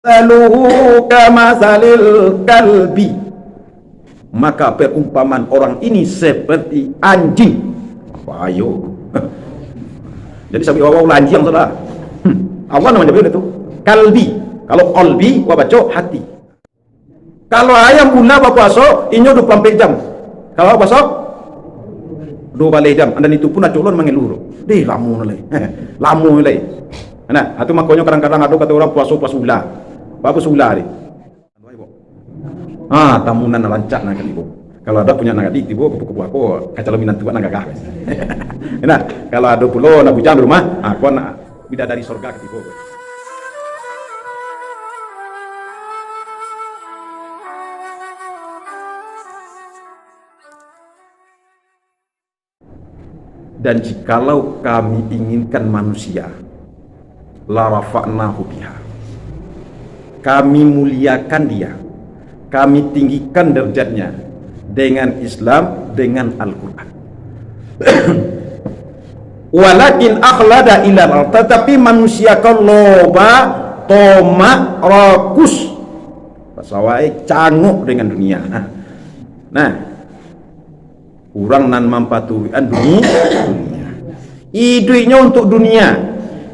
Saluhu kamasalil kalbi, maka perumpamaan orang ini seperti anjing. Apa ayo? Jadi sampai awal anjing saudara. Awal namanya itu kalbi. Kalau kalbi, wah baca hati. Kalau ayam guna berpuasa, inyo 24 jam. Kalau puasa 2 jam. Dan itu pun aculon mengeluh. Deh lamu nilai. Lamu nilai. Nah, itu makanya kadang-kadang ada kata orang puasa ulah. Bagus ulah ni. Tamunan rancak nak ibu. Kalau ada punya nak adik ibu, aku kaca lebih nanti buat nak gagah. Nah, kalau ada pulau nak bujang di rumah, aku nak bidadari surga ke ibu. Dan jikalau kami inginkan manusia, la rafa'nahu biha, kami muliakan dia, kami tinggikan derajatnya dengan Islam, dengan Al-Quran. Walakin akhlada ilal, tetapi manusia loba, tomak, rakus, pasawai canguk dengan dunia. Nah, kurang nan mampatuan dunia. Idenya untuk dunia,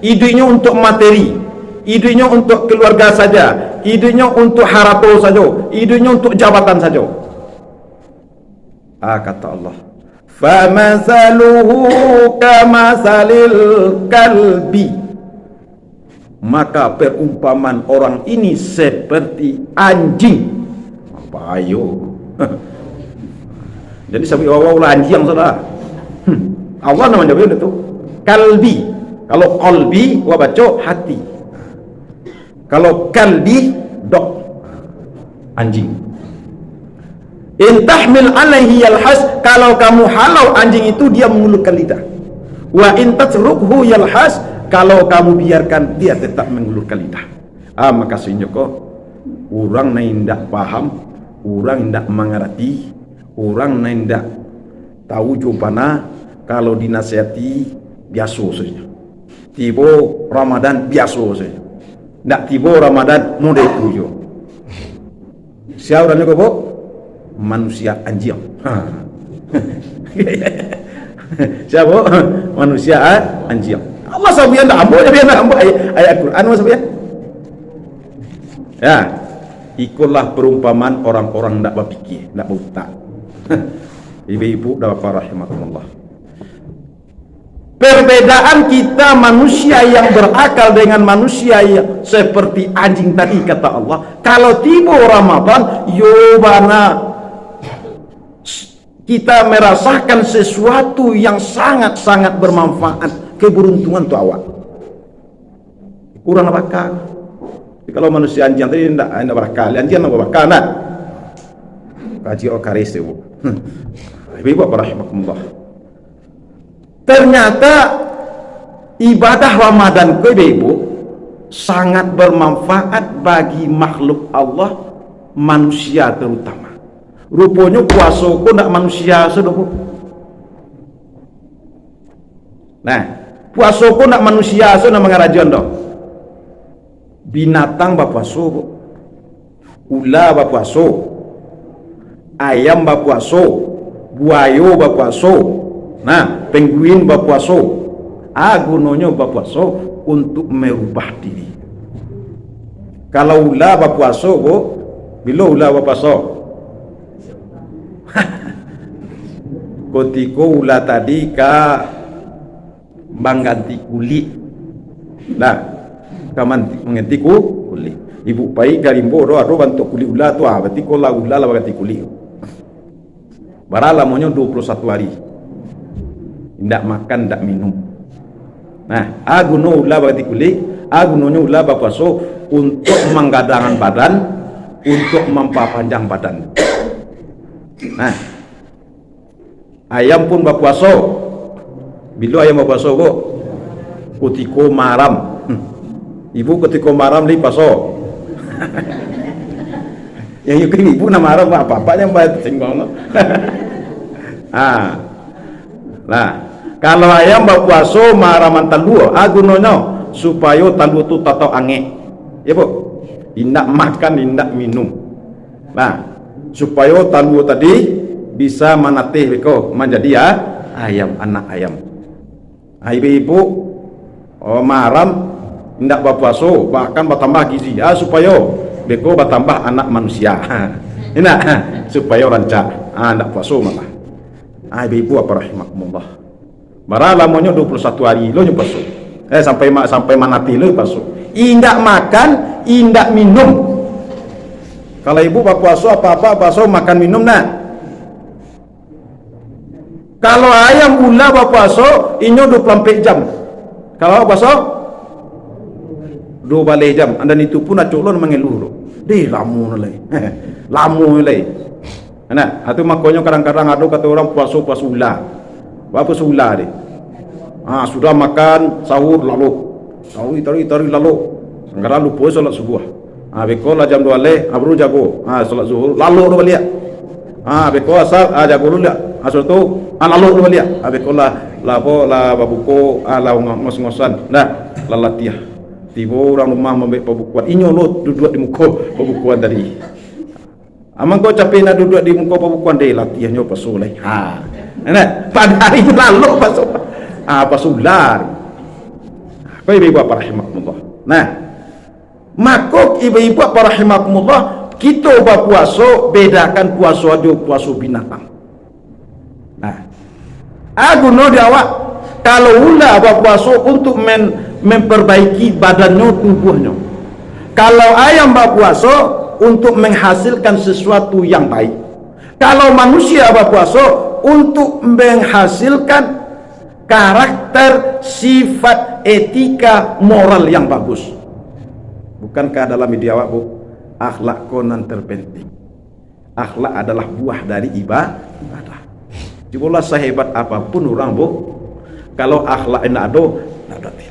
idenya untuk materi, idenya untuk keluarga saja, idenya untuk harato saja, idenya untuk jabatan saja. Kata Allah, famasaluhu kamasalil kalbi, maka perumpamaan orang ini seperti anjing. Apa ayo? Jadi sampai awal anjing saudara. Allah namanya itu kalbi. Kalau kalbi, wah baca hati. Kalau kalbi, dok, anjing. In tahmil alaihi yalhas, kalau kamu halau anjing itu dia mengulurkan lidah. Wa in tatrukhu yalhas, kalau kamu biarkan dia tetap mengulurkan lidah. Maka senyoko orang yang tidak paham, orang yang tidak mengerti, orang yang tidak tahu jawabannya, kalau dinasihati biasa saja. Tiba Ramadan biasa saja. Nak tiba Ramadan mudah pujo. Siapa orangnya kau? Manusia anjing. Siapa? Manusia anjing. Allah sabian dah ambo, biar nak ambo ayat Quran mas sabian. Ya, ikutlah perumpamaan orang-orang tidak berfikir, tidak berutak. Ibu-ibu dan bapak rahimakumullah. Perbedaan kita manusia yang berakal dengan manusia yang seperti anjing tadi, kata Allah. Kalau tiba Ramadan, yobana kita merasakan sesuatu yang sangat-sangat bermanfaat. Keberuntungan tu awak. Kurang berakal. Kalau manusia anjing tadi tidak berakal, anjing tidak berakal nak. Kaji okaris ibu. Ibu bapak rahimakumullah. Ternyata ibadah Ramadan ke ibu sangat bermanfaat bagi makhluk Allah, manusia terutama. Rupanya puasa ku nak manusia sudah. Nah, puasa ku nak manusia sudah mengarajan dong. Binatang berpuasa, ular berpuasa, ayam berpuasa, buaya berpuasa. Nah, penguin berpuasa. Gunanya berpuasa untuk merubah diri. Kalau ular berpuasa, bila ular berpuasa? Ketika ular tadi mengganti kulit. Nah, mengganti kulit. Ibu pai garimbo do bantu kulit ular tu berarti kalau ular lah ganti kulit. Baralamanya 21 hari. Tidak makan, tidak minum. Nah, aguno ulah bagi kulit, agunonya ulah berpuasa untuk menggadangkan badan, untuk memperpanjang badan. Nah, ayam pun berpuasa. Bila ayam berpuasa kok? Ketika maram. Ibu ketika maram li puasa. Yang ibu nak maram apa-apa yang bayar singgong. Nah, kalau ayam berpuasa maraman talu, agunonya supaya talu tu tato angin. Ya bu, indak makan, indak minum. Nah, supaya talu tadi bisa manatih beko menjadi ya ayam, anak ayam. Ibu-ibu maram indak berpuasa, bahkan bertambah gizi supaya beko bertambah anak manusia. Enak supaya rancak ndak puasa malah. Ibu-ibu apa rahimakumullah. Bara lamonyo 21 hari lo puasa. Sampai manati lo puasa. Indak makan, indak minum. Kalau ibu berpuasa apa-apa puasa makan minum nak. Kalau ayam ulah berpuasa inyo 24 jam. Kalau puasa 2 balik jam. Dan itu pun acuk lo mengeluh. Deh lamu nilai. Lamu nilai. Nah, itu makanya kadang-kadang ada kata orang puasa ulah. Apa ulah deh? Sudah makan sahur lalu. Tarik lalu. Sekarang lupa salat subuh. Bekola jam 2 le, baru jago. Salat zuhur lalu lu balik. Beko asal jago dulu lihat. Asal tu lalu lu balik. Bekola lapo la babuko la ngos-ngosan. Nah, lalatiah. Tiba orang rumah membek pembukuan. Inyo lo duduk di muka pembukuan tadi. Amang kau capek nak duduk di muka pembukuan deh latihannya pasulai. Nah, pada hari itu lalu pasular. Kau ibu apa rahimakumullah. Nah, maka ibu-ibu apa rahimakumullah, kita berpuasa bedakan puasa aja puasa binatang. Nah, aku no dia awak kalau ulah berpuasa untuk memperbaiki badannya, tubuhnya. Kalau ayam berpuasa untuk menghasilkan sesuatu yang baik. Kalau manusia berpuasa untuk menghasilkan karakter, sifat, etika, moral yang bagus. Bukankah dalam media awak bu, akhlak konan terpenting. Akhlak adalah buah dari ibadah. Jugalah sehebat apapun orang bu, kalau akhlak tidak ada, tidak berarti.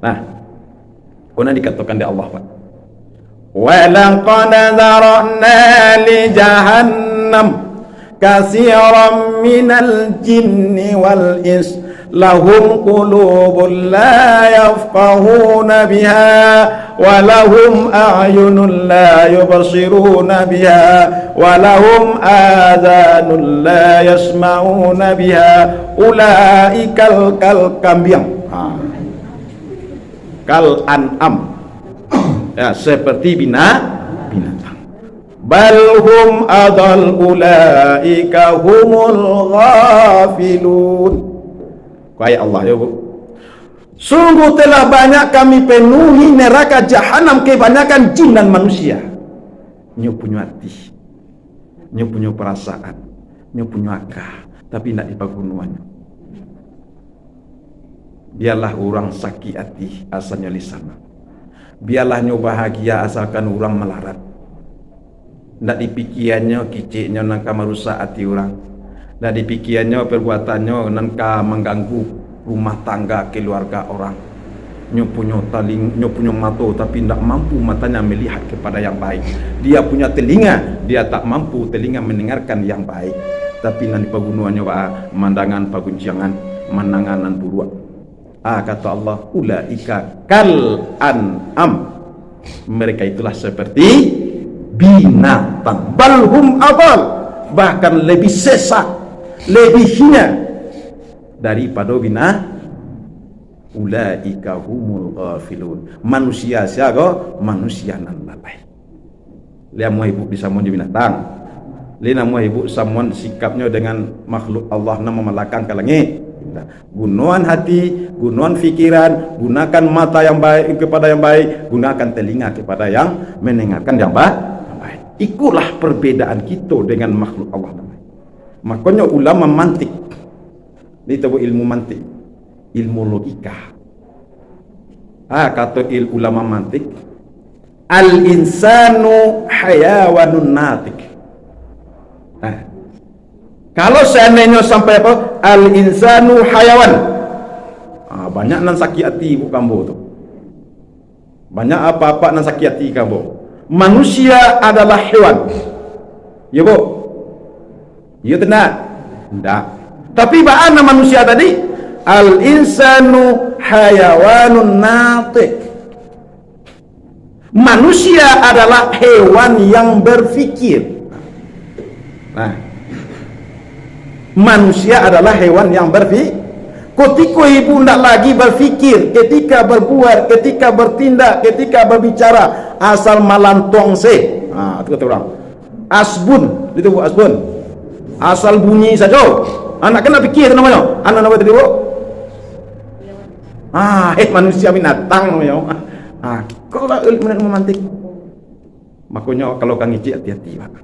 Nah, konan dikatakan di Allah pak. وَلَقَدْ ذَرَأْنَا لِجَهَنَّمَ كَثِيرًا مِنَ الْجِنِّ وَالْإِنسِ لَهُمْ قُلُوبٌ لَا يَفْقَهُونَ بِهَا وَلَهُمْ أَعْيُنٌ لَا يُبْصِرُونَ بِهَا وَلَهُمْ آذَانٌ لَا يَسْمَعُونَ بِهَا أُولَئِكَ كَالْأَنْعَامِ كَالْأَنْعَامِ ya, seperti binatang. Balhum adal ulaika humul ghafilun. Kayak Allah ya bu. Sungguh telah banyak kami penuhi neraka jahanam kebanyakan jin dan manusia. Nyo punya hati, nyo punya perasaan, nyo punya akal, tapi tidak dipagunuannya. Biarlah orang sakit hati asalnya lisan. Biarlah nyo bahagia asalkan orang melarat. Ndak dipikirannya kiciknya nangka merusak hati orang. Ndak dipikirannya perbuatannya nangka mengganggu rumah tangga keluarga orang. Nyo punya taling, nyo punya mata tapi ndak mampu matanya melihat kepada yang baik. Dia punya telinga, dia tak mampu telinga mendengarkan yang baik. Tapi nanti pembunuhannya pemandangan pagunjangan, mananganan buruk. Kata Allah, ulaika kal an'am. Mereka itulah seperti binatang. Balhum adal, bahkan lebih sesat, lebih hina daripada binatang. Ulaika humul ghafilun. Manusia siaga, manusia nan lalai. Lihat mau ibu bisa mau binatang. Lihat mau ibu samuan sikapnya dengan makhluk Allah nama melakang ke langit. Gunakan hati, gunakan fikiran, gunakan mata yang baik kepada yang baik, gunakan telinga kepada yang mendengarkan yang baik. Ikulah perbedaan kita dengan makhluk Allah. Makanya ulama mantik, ini tahu ilmu mantik, ilmu logika. Kata ulama mantik, al-insanu hayawanun natik. Kalau seandainya sampai apa? Al-insanu hayawan. Banyak nan sakit hati ibu kamu tu. Banyak apa-apa nan sakit hati kamu. Manusia adalah hewan. Ya bu? Ya tidak? Tidak. Tapi bagaimana manusia tadi? Al-insanu hayawanun natik. Manusia adalah hewan yang berfikir. Nah, manusia adalah hewan yang berfikir. Ketika ibu tidak lagi berfikir, ketika berbuat, ketika bertindak, ketika berbicara, asal malantong se. Itu kata orang. Asbun, itu bu asbun. Asal bunyi saja. Anak kena fikir itu namanya. Anak nama tadi bu. Manusia binatang namanya. Kalau memantik. Makanya kalau kang iji hati-hati, Pak.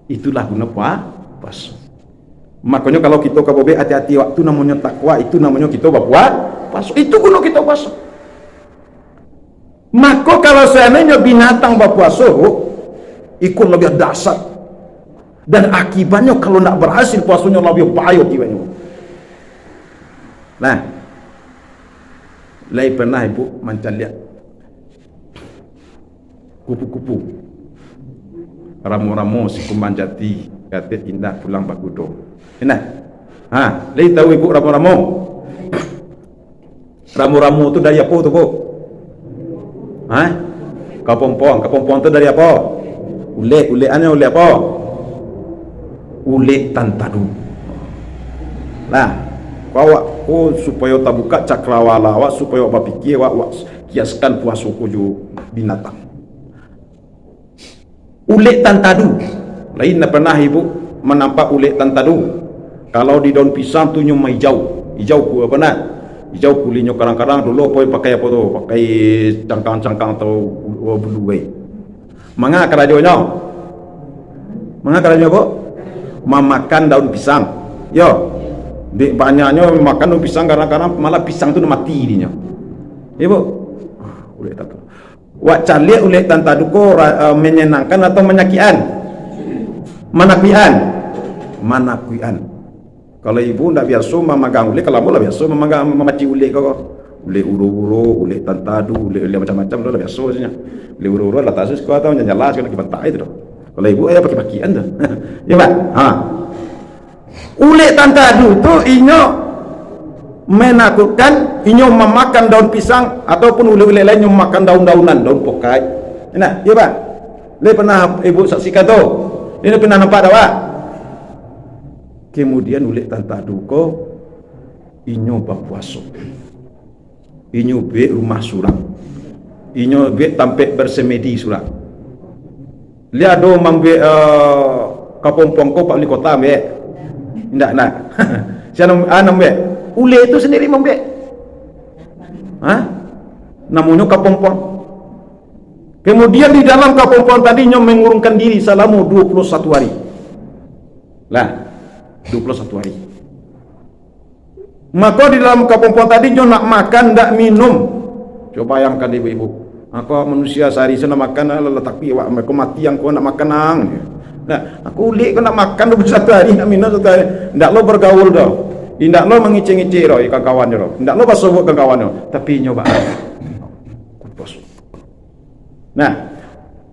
Itulah guna puasa. Makanya kalau kita kabobe hati-hati, waktu namanya takwa, itu namanya kita puasa. Itu guna kita puasa. Maka kalau seandainya binatang berpuasa, ikut lebih dasar. Dan akibatnya kalau tidak berhasil puasanya lebih bahaya jiwanya. Nah, lain pernah ibu macam lihat kupu-kupu ramu-ramu si kumbang jati kata indah pulang bakudo. Enak. Lain tahu ibu ramu-ramu? Ramu-ramu tu dari apa tu bu? Kapompong tu dari apa? Ule-uleannya ule apa? Ule tantadu. Nah, awak supaya tak buka cakrawala awak, supaya awak fikir awak kiaskan puasa kuju binatang. Ule tantadu. Lain pernah ibu menampak ule tantadu. Kalau di daun pisang tu nyum hijau ku apa nak? Hijau kulinya kadang-kadang dulu apa pakai apa tu? Pakai cangkang-cangkang atau bulu. Manga kerajonya? Bu? Memakan daun pisang. Yo. Di banyaknya makan daun pisang kadang-kadang malah pisang tu mati dinya. Ya bu. Ule tantadu. Wak calik ule tantadu ko menyenangkan atau menyakian? Manakuian. Kalau ibu tidak biasa memagang ule, kalau boleh biasa memagang memaci ule kau. Ule uru-uru, ule tantadu, ule macam-macam tu dah biasa saja. Ule uru-uru lah tak sesuatu atau nyala sekali kita tak itu. Kalau ibu pakai pakian tu. Ya pak. Ule tantadu tu inyo menakutkan, inyo memakan daun pisang ataupun ule-ule lain yang makan daun-daunan, daun pokai. Enak, ya pak. Le pernah ibu saksikan tu. Ini pernah nampak tak pak? Kemudian ule tantadu ko inyo berpuasa. Inyo be rumah surang. Inyo be tampek bersemedi surang. Lihat do mambe kapompong ko pak li kota be. Ndak nak. Siapa be? Ule itu sendiri mambe. Namanya kapompong. Kemudian di dalam kapompong tadi inyo mengurungkan diri selama 21 hari. Lah 21 hari. Maka di dalam kapompong tadi nyo nak makan ndak minum. Coba bayangkan ibu-ibu. Aku manusia sehari sana makan tapi aku mati yang kau nak makan nang. Nah, aku ulik kau nak makan 21 hari nak minum 1 hari. Ndak lo bergaul dah. Ndak lo mengice-ngice dah ikan kawan dah. Ndak lo pasubuk ke kawan dah. Tapi nyoba. Nah,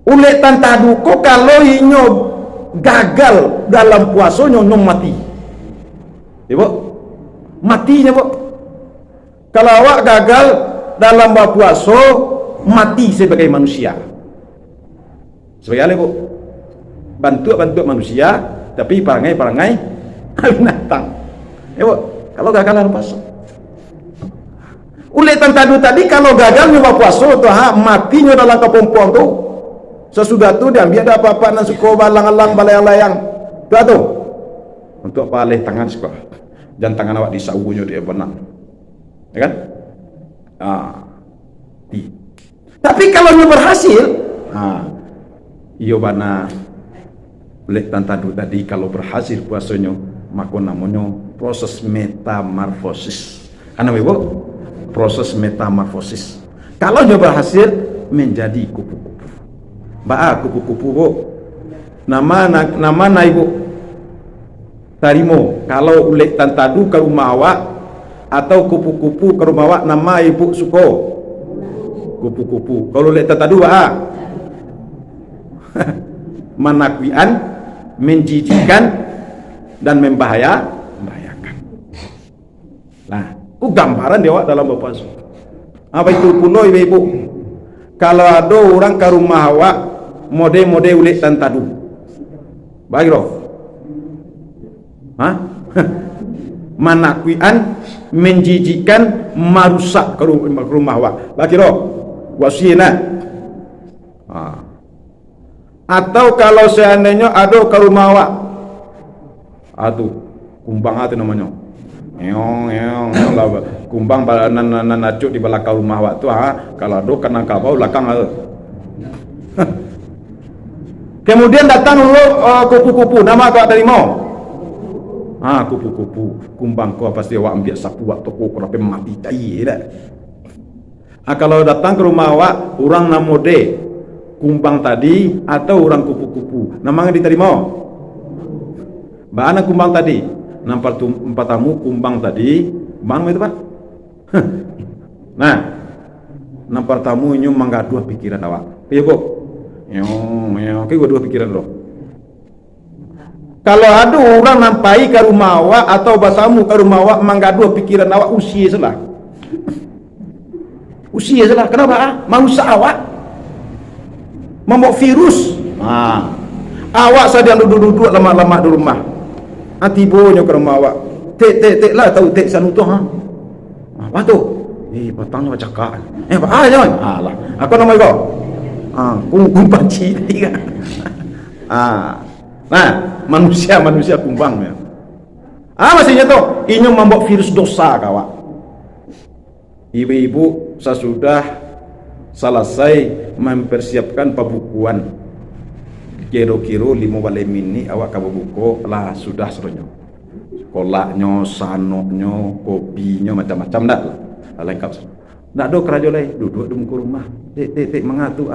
ulik tantadu ko kalau inyo gagal dalam puasanya nyom mati. Ibu, matinya bu. Kalau awak gagal dalam berpuasa, mati sebagai manusia. Sebagai apa bu? Bantu manusia, tapi perangai binatang. Ibu, kalau gagal dalam puasa. Ulik tantadu tadi kalau gagal nyoba puasa tu matinya dalam kepompong tu. Sesudah tu dia ambil ada apa-apa nak suka balang-alang balayang-layang. Tu. Untuk palih tangan sekolah. Jangan tangan awak disaunya dia benar. Ya kan? Tapi kalau dia berhasil, iyo bana ulik tantadu tadi kalau berhasil puasanya, maka namanya proses metamorfosis. Ana ibu? Proses metamorfosis. Kalau dia berhasil menjadi kupu-kupu. Kupu-kupu bu. Nama ibu tarimo. Kalau ulik tantadu ke rumah awak atau kupu-kupu ke rumah awak, nama ibu suko kupu-kupu. Kalau ulik tantadu menakwian, menjijikan dan membahayakan. Nah, ku gambaran dia awak dalam berpuasa. Apa itu pula ibu? kalau ada orang ke rumah awak mode-mode ulik tantadu bagi roh manakuian menjijikan merusak ke rumah awak bagi roh wasina. Atau kalau seandainya ada ke rumah awak kumbang itu namanya kumbang nacuk di belakang rumah awak tu kalau ada kena kabau belakang kemudian datang kupu-kupu nama kau dari mau kupu-kupu kumbang kau pasti awak ambil sapu waktu kau kenapa mati tai dah. Kalau datang ke rumah awak orang namode kumbang tadi atau orang kupu-kupu namanya diterima bagaimana kumbang tadi nampak empat tamu kumbang tadi bang itu pak nah nampak tamu ini mangga dua pikiran awak iya bu oke gua dua pikiran loh kalau ada orang nampai ke rumah awak atau basamu ke rumah awak mangga dua pikiran awak usia salah kenapa manusia awak membawa virus awak saja duduk-duduk lama-lama di rumah tibonya ke rumah awak tek lah tahu tek sanutuh apa tu patangnya macam cakap jangan lah apa nama kau kumbang tadi kan nah manusia kumbang maksudnya tu ini membawa virus dosa kawak ibu-ibu sesudah selesai mempersiapkan pembukuan kira-kira 5 bulan ini awak kamu buku lah sudah sebenarnya kolaknya, sanoknya, kopinya macam-macam dah lah lengkap nak ada kerja lain duduk di muka rumah tek mengatu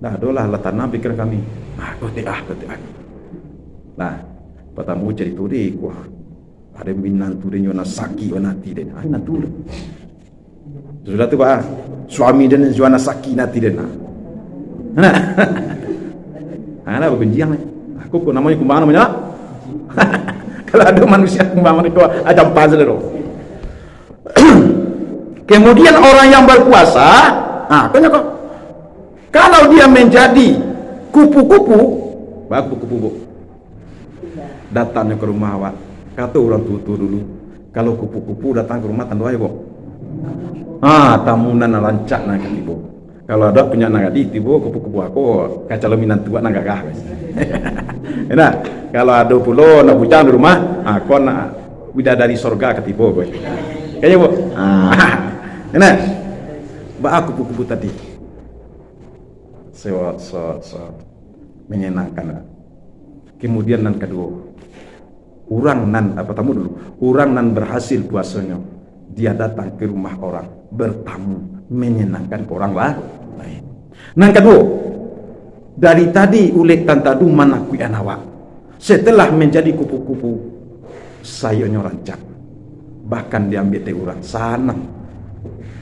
dah ada lah tanam pikiran kami kotek nah pertama cerita dia ada minantu dia nak sakit nanti dia nanti sudah tu pak suami dan juana sakit nanti dia nah bergenjiang aku namanya kumbang namanya kalau ada manusia kumbang mereka macam puzzle tu. Kemudian orang yang berpuasa kalau dia menjadi kupu-kupu datangnya ke rumah awak kata orang tua dulu kalau kupu-kupu datang ke rumah tandu ayo tamunan rancak nak tibo kalau ada punya nak di tibo kupu-kupu aku kacau minan tua nak gagah enak kalau ada pulau nak bujang di rumah aku nak bidadari sorga ke tibo gue kayaknya bu enak aku kupu-kupu tadi menyenangkan. Kemudian nan kedua orang nan berhasil puasanya dia datang ke rumah orang bertamu menyenangkan orang lain. Nan kedua dari tadi ulik tantadu manakui anawak setelah menjadi kupu-kupu sayanya rancak bahkan diambil dari orang sanang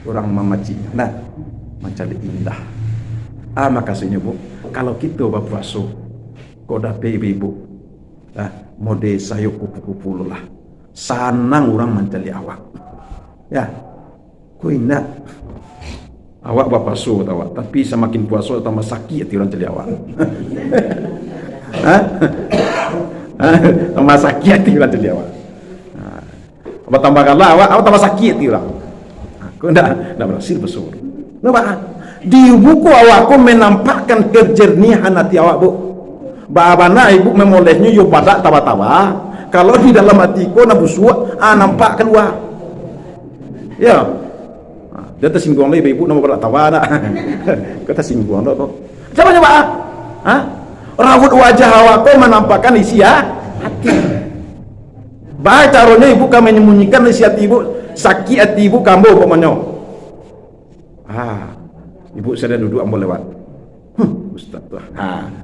orang mamacinya nah mencari indah makasihnya bu kalau kita berpuasa kau dapat ibu mode sayo kupu-kupu lah sanang orang mencari awak ya ku indah awak berpuasa awak tapi semakin puasa tambah sakit orang cari awak tambah sakit orang cari awak apa tambah kalah awak tambah sakit orang aku tidak berhasil bersuara kenapa di buku awakku menampakkan kejernihan hati awak bu babana ibu memolehnya yo pada tawa-tawa kalau di dalam hatiku nak busuk nampak keluar ya dia tersinggung lah ibu nama pada tawa nak kata singgung lah kok coba rawut wajah awakku menampakkan isi hati baik caranya ibu kami menyembunyikan isi hati ibu sakit hati ibu kambo pokoknya ibu sedang duduk ambil lewat ustaz tu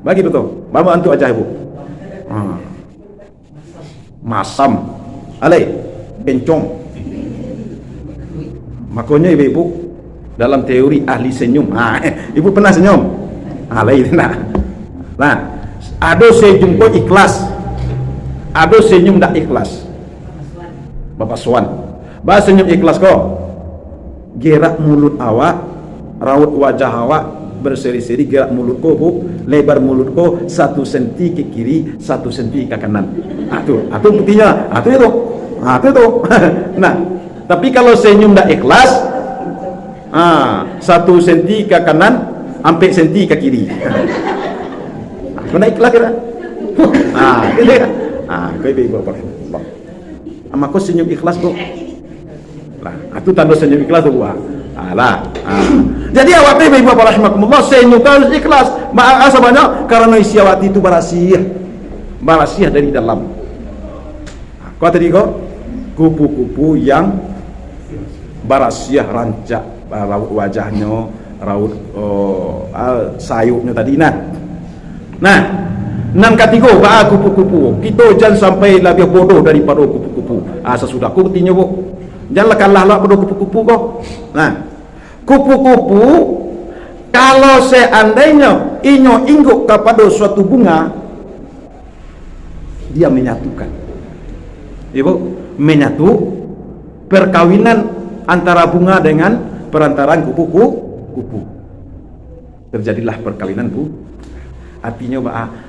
bagi tu bawa antu aja ibu masam alai bencong makanya ibu dalam teori ahli senyum ibu pernah senyum alai nah ada senyum kau ikhlas ada senyum tak ikhlas Bapak Swan bahasa senyum ikhlas kau gerak mulut awak raut wajah awak berseri-seri, gerak mulut kau bu, lebar mulut kau 1 senti ke kiri, 1 senti ke kanan. Itu buktinya. Itu. Nah, tapi kalau senyum tak ikhlas, 1 senti ke kanan, sampai senti ke kiri. Kau nak ikhlas kira? Gitu ya. Kau ibu apa? Kau senyum ikhlas kau. Lah, itu tanda senyum ikhlas tu buah. Jadi awak ibu bapak rahimakumullah senyum harus ikhlas. Maka banyak karena isi awak itu barasiah dari dalam. Kau tadi kupu-kupu yang barasiah rancak raut wajahnya, raut sayupnya tadi. Nah, nan katigo kupu-kupu. Kita jangan sampai lebih bodoh daripada kupu-kupu. Sesudah aku bertanya bu, janganlah kalah pada kupu-kupu kok. Nah, kupu-kupu kalau seandainya ingguk kepada suatu bunga, dia menyatukan. Ibu, menyatu perkawinan antara bunga dengan perantaraan kupu-kupu. Terjadilah perkawinan bu. Artinya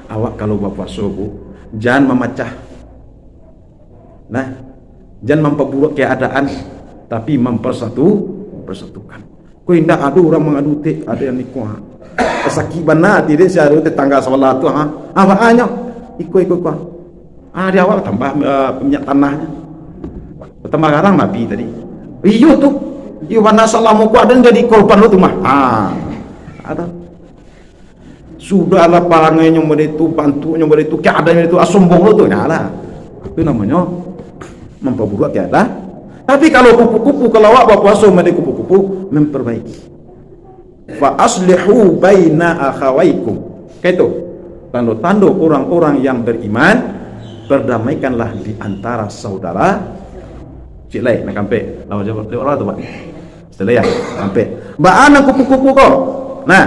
awak kalau berpuasa bu, jangan memecah. Nah, jangan memperburuk keadaan, tapi mempersatukan. Kau indah adu orang mengadu ada yang nikah. Kesakitan tidak saya ada tetangga sebelah tu awaknya ikut. Di awal tambah minyak tanahnya. Tambah garang nabi tadi. Iyo tu. Iyo mana salamu ku ada jadi korban lu tu mah. Ada. Sudahlah parangnya itu bantunya itu keadaannya itu sombong lu tu nyala. Itu namanya memperburuk keadaan. Tapi kalau kupu-kupu, kalau awak berpuasa menjadi kupu-kupu, memperbaiki. Fa aslihu baina akhawaikum. Kayak itu. Tanda-tanda orang-orang yang beriman, perdamaikanlah di antara saudara. Cik lai nak sampai. Lawan jawab orang tu pak. Setelah ya sampai. Ba'ana kupu-kupu kau. Nah,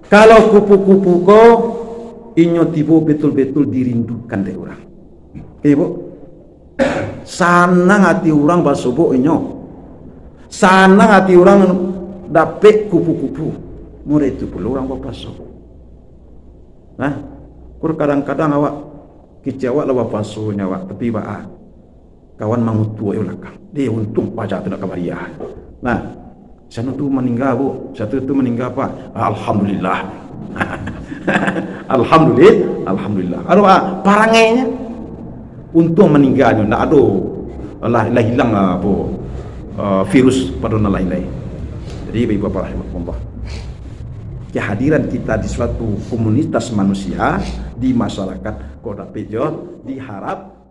kalau kupu-kupu kau inyo tiba betul-betul dirindukan dari orang. Ibu, sanang hati orang basubuk inyo. Sanang hati orang dapat kupu-kupu. Murid itu perlu orang berpasok. Nah, kadang-kadang awak kecewa lah bapasunya awak, tapi kawan mangutu ayo lakang. Dia untung pajak tu nak kabariah. Nah, satu tu meninggal bu, satu tu meninggal apa? Alhamdulillah. Alhamdulillah. Aduh, parangainya untung meninggalnya, nak lah hilang apa virus pada lain-lain. Jadi ibu bapak rahimahullah, kehadiran kita di suatu komunitas manusia di masyarakat Kota Pejo diharap